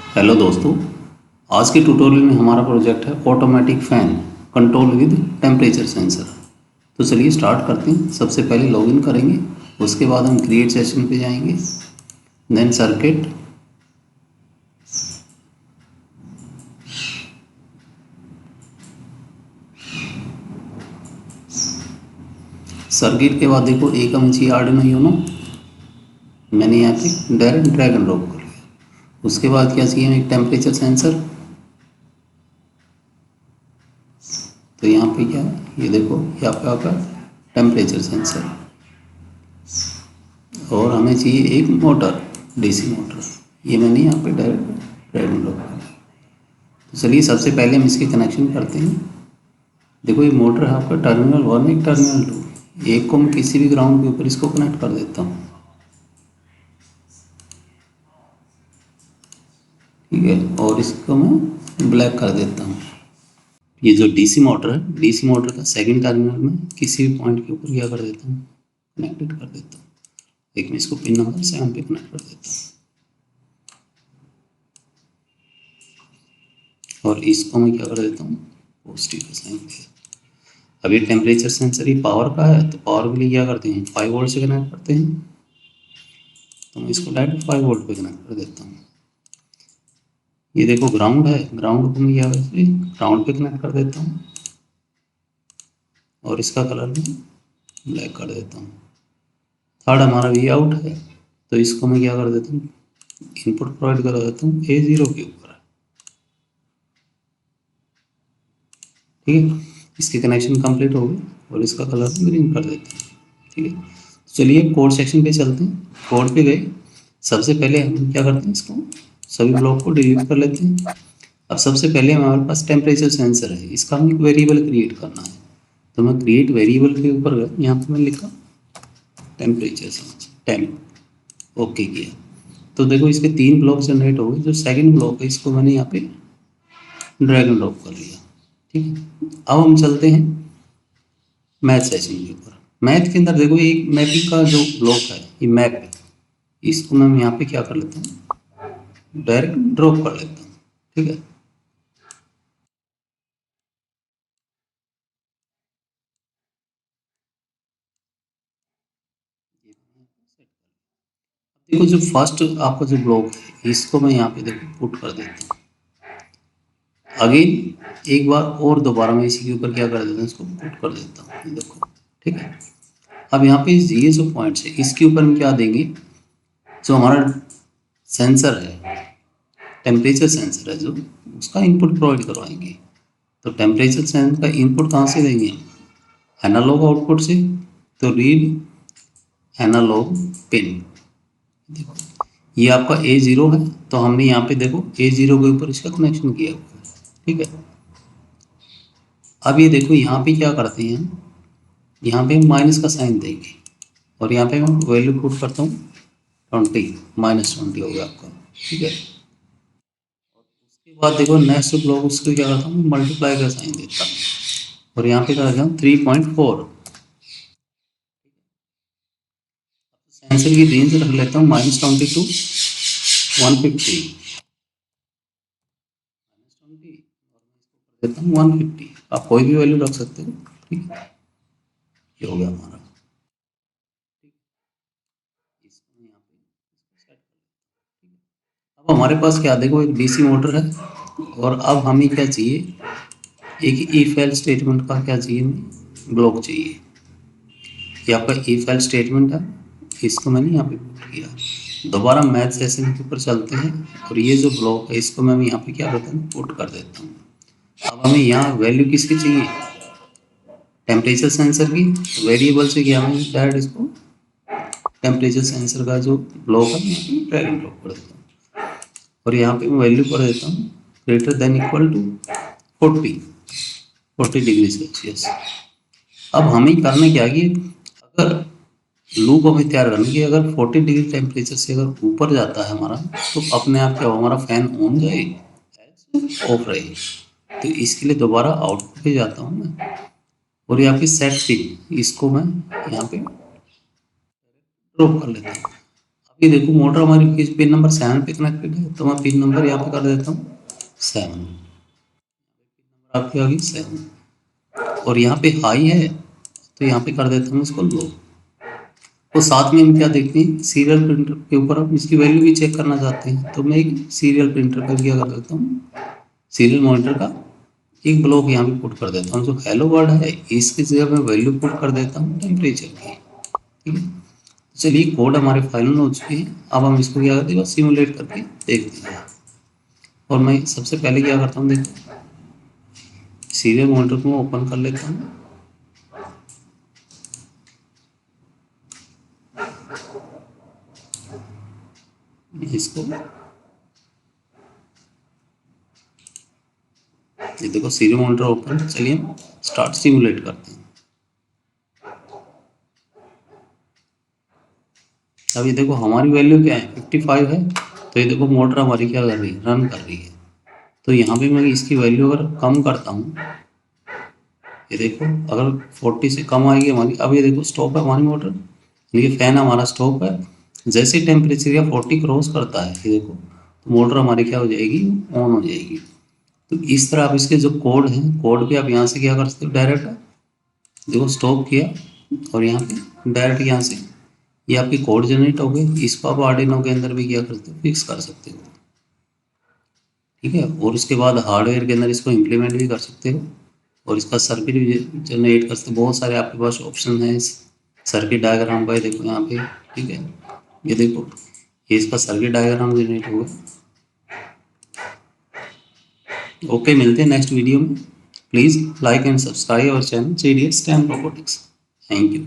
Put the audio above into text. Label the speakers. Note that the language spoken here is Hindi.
Speaker 1: हेलो दोस्तों। आज के ट्यूटोरियल में हमारा प्रोजेक्ट है automatic fan control with temperature sensor. तो चलिए स्टार्ट करते हैं। सबसे पहले लॉगिन करेंगे, उसके बाद हम क्रिएट सेशन पे जाएंगे, देन सर्किट, सर्किट के बाद देखो एक हमें चाहिए आर्डिनो यूनो। मैंने यहाँ पे डायरेक्ट ड्रैग एंड ड्रॉप कर लिया। उसके बाद क्या चाहिए हमें, एक टेम्परेचर सेंसर। तो यहाँ पे क्या है, ये देखो यहाँ पे आपका टेम्परेचर सेंसर। और हमें चाहिए एक मोटर, डीसी मोटर। ये मैंने यहाँ पे डायरेक्ट ड्रैग एंड ड्रॉप किया। तो चलिए सबसे पहले हम इसके कनेक्शन करते हैं। देखो ये मोटर है आपका टर्मिनल 1, एक टर्मिनल 2। एक को मैं किसी भी ग्राउंड के ऊपर इसको कनेक्ट कर देता हूँ, ठीक है। और इसको मैं ब्लैक कर देता हूँ। ये जो डीसी मोटर है, डीसी मोटर का सेकंड टर्मिनल में किसी भी पॉइंट के ऊपर क्या कर देता हूँ, कनेक्टेड कर देता हूँ। एक मैं इसको पिन नंबर 7 पे कनेक्ट कर देता हूँ। और इसको मैं क्या कर देता हूँ, पॉजिटिव का साइन दे। अब ये टेम्परेचर सेंसर ही पावर का है, तो पावर के लिए क्या करते हैं, 5 वोल्ट से कनेक्ट करते हैं। तो मैं इसको डायरेक्ट 5 वोल्ट पे कनेक्ट कर देता हूँ। ये देखो ग्राउंड है, ग्राउंड को मैं क्या करते ग्राउंड पे कनेक्ट कर देता हूँ। और इसका कलर मैं ब्लैक कर देता हूँ। थर्ड हमारा वी आउट है, तो इसको मैं क्या कर देता हूँ, इनपुट प्रोवाइड कर देता हूँ A0 के ऊपर, ठीक है। इसके कनेक्शन कंप्लीट हो गए और इसका कलर ग्रीन कर देते हैं, ठीक है। तो चलिए कोड सेक्शन पे चलते हैं। कोड पे गए, सबसे पहले हम क्या करते हैं, इसको सभी ब्लॉक को डिलीट कर लेते हैं। अब सबसे पहले हमारे पास टेम्परेचर सेंसर है, इसका हमें एक वेरिएबल क्रिएट करना है। तो मैं क्रिएट वेरिएबल के ऊपर गया, यहाँ पे मैं लिखा टेम्परेचर सेंसर, टेम्प, ओके किया। तो देखो इसके 3 ब्लॉक जनरेट हो गए। जो सेकंड ब्लॉक है इसको मैंने यहाँ पे ड्रैग एंड ड्रॉप कर लिया, ठीक है। अब हम चलते हैं मैथ सेशन के ऊपर। मैथ के अंदर देखो ये मैपिंग का जो ब्लॉक है, ये मैप है। इसको मैं यहाँ पे क्या कर लेता हूँ, डायरेक्ट ड्रॉप कर लेता हूँ, ठीक है। देखो जो फर्स्ट आपका जो ब्लॉक है, इसको मैं यहाँ पे देखो पुट कर देता हूँ। अगेन एक बार और दोबारा मैं इसी के ऊपर क्या कर देता हूँ, इसको पुट कर देता हूँ, ये देखो, ठीक है। अब यहाँ पे ये जो पॉइंट्स है, इसके ऊपर हम क्या देंगे, जो हमारा सेंसर है, टेम्परेचर सेंसर है जो, उसका इनपुट प्रोवाइड करवाएंगे। तो टेम्परेचर सेंसर का इनपुट कहाँ से देंगे, एनालॉग आउटपुट से। तो रीड एनालॉग पिन, देखो ये आपका A0 है, तो हमने यहाँ पे देखो A0 के ऊपर इसका कनेक्शन किया हुआ है, ठीक है। अब ये देखो यहाँ पे क्या करते हैं, यहाँ पे माइनस का साइन देंगे और यहाँ पे मैं वैल्यू पुट करता हूँ 20, -20 हो गया आपका, ठीक है। उसके बाद देखो नेक्स्ट ब्लॉक, उसको क्या करता हूँ, मल्टीप्लाई का साइन देता हूँ और यहाँ पे क्या करता हूँ 3.4। सेंसर की रेंज रख लेता हूँ -20 टू 150, देता हूँ 150। आप कोई भी वैल्यू रख सकते हो, ठीक है। ये हो गया हमारा। इसको यहाँ पे सेट कर, ठीक है। अब हमारे पास क्या, देखो एक डीसी मोटर है और अब हमें क्या चाहिए, एक इफ एल्स स्टेटमेंट का क्या चाहिए, ब्लॉक चाहिए। ये आपका इफ एल्स स्टेटमेंट है, इसको मैंने यहाँ पे पुट किया। दोबारा मैथ सेशन के ऊपर चलते हैं और ये जो ब्लॉक है इसको मैं यहाँ पे क्या करता हूँ, पुट कर देता हूँ। अब हमें यहाँ वैल्यू किसकी चाहिए, टेम्परेचर सेंसर की। वेरिएबल से क्या, मैं डायरेक्ट इसको टेम्परेचर सेंसर का जो ब्लॉक है मैं ड्रैग एंड ड्रॉप कर देता हूँ और यहाँ पे मैं वैल्यू कर देता हूँ greater than equal to 40 degree Celsius. अब हमें करना क्या है कि अगर लूप हमें तैयार करना कि अगर 40 डिग्री टेम्परेचर से अगर ऊपर जाता है हमारा, तो अपने आप क्या हो, हमारा फैन ऑन जाए, ऑफ रहे। तो इसके लिए दोबारा आउटपुट पे जाता हूँ मैं और यहाँ पे सेट पिन, इसको मैं यहाँ पे ड्रॉप कर लेता हूँ। ये देखो मोटर हमारी पिन नंबर 7 पे कनेक्टेड है, तो मैं पिन नंबर यहाँ पे कर देता हूँ 7, आपकी आ गई 7। और यहाँ पे हाई है तो यहाँ पे कर देता हूँ इसको लो। तो साथ में हम क्या देखते हैं, सीरियल प्रिंटर के ऊपर हम इसकी वैल्यू भी चेक करना चाहते हैं, तो मैं एक सीरियल प्रिंटर पर क्या कर देता हूँ, सीरियल मॉनिटर का एक ब्लॉक यहाँ पे पुट कर देता हूँ। जो हेलो वर्ड है इसकी जगह मैं वैल्यू पुट कर देता हूँ टेम्परेचर की। ठीक है, चलिए कोड हमारे फाइनल हो चुके हैं। अब हम इसको क्या करते हैं, बस सिमुलेट करके देखते हैं। और मैं सबसे पहले क्या करता हूँ, देखो सीरियल मॉनिटर को ओपन कर लेता हूँ। इसको ये देखो सीरियल मॉनिटर ओपन। चलिए हम स्टार्ट सिमुलेट करते हैं। अब ये देखो हमारी वैल्यू क्या है, 55 है। तो ये देखो मोटर हमारी क्या कर रही है, रन कर रही है। तो यहाँ पे मैं इसकी वैल्यू अगर कम करता हूँ, ये देखो अगर 40 से कम आएगी हमारी। अब ये देखो स्टॉप है हमारी मोटर, ये फैन हमारा स्टॉप है। जैसे ही टेम्परेचर या 40 क्रॉस करता है, ये देखो तो मोटर हमारी क्या हो जाएगी, ऑन हो जाएगी। तो इस तरह आप इसके जो कोड हैं, कोड पे आप यहाँ से क्या कर सकते हो, डायरेक्ट देखो स्टॉप किया और यहाँ पे डायरेक्ट यहाँ से ये आपकी कोड जनरेट हो गई। इसको आप आर्डिनो के अंदर भी क्या कर सकते हो, फिक्स कर सकते हो। ठीक है, और उसके बाद हार्डवेयर के अंदर इसको इम्प्लीमेंट भी कर सकते हो और इसका सर्किट भी जनरेट कर सकते हो। बहुत सारे आपके पास ऑप्शन हैं सर्किट डायग्राम का। ये देखो यहाँ पे, ठीक है, ये देखो ये इसका सर्किट डायग्राम जनरेट होगा। ओके, मिलते हैं नेक्स्ट वीडियो में। Please like and subscribe our channel JDS10 robotics. Thank you.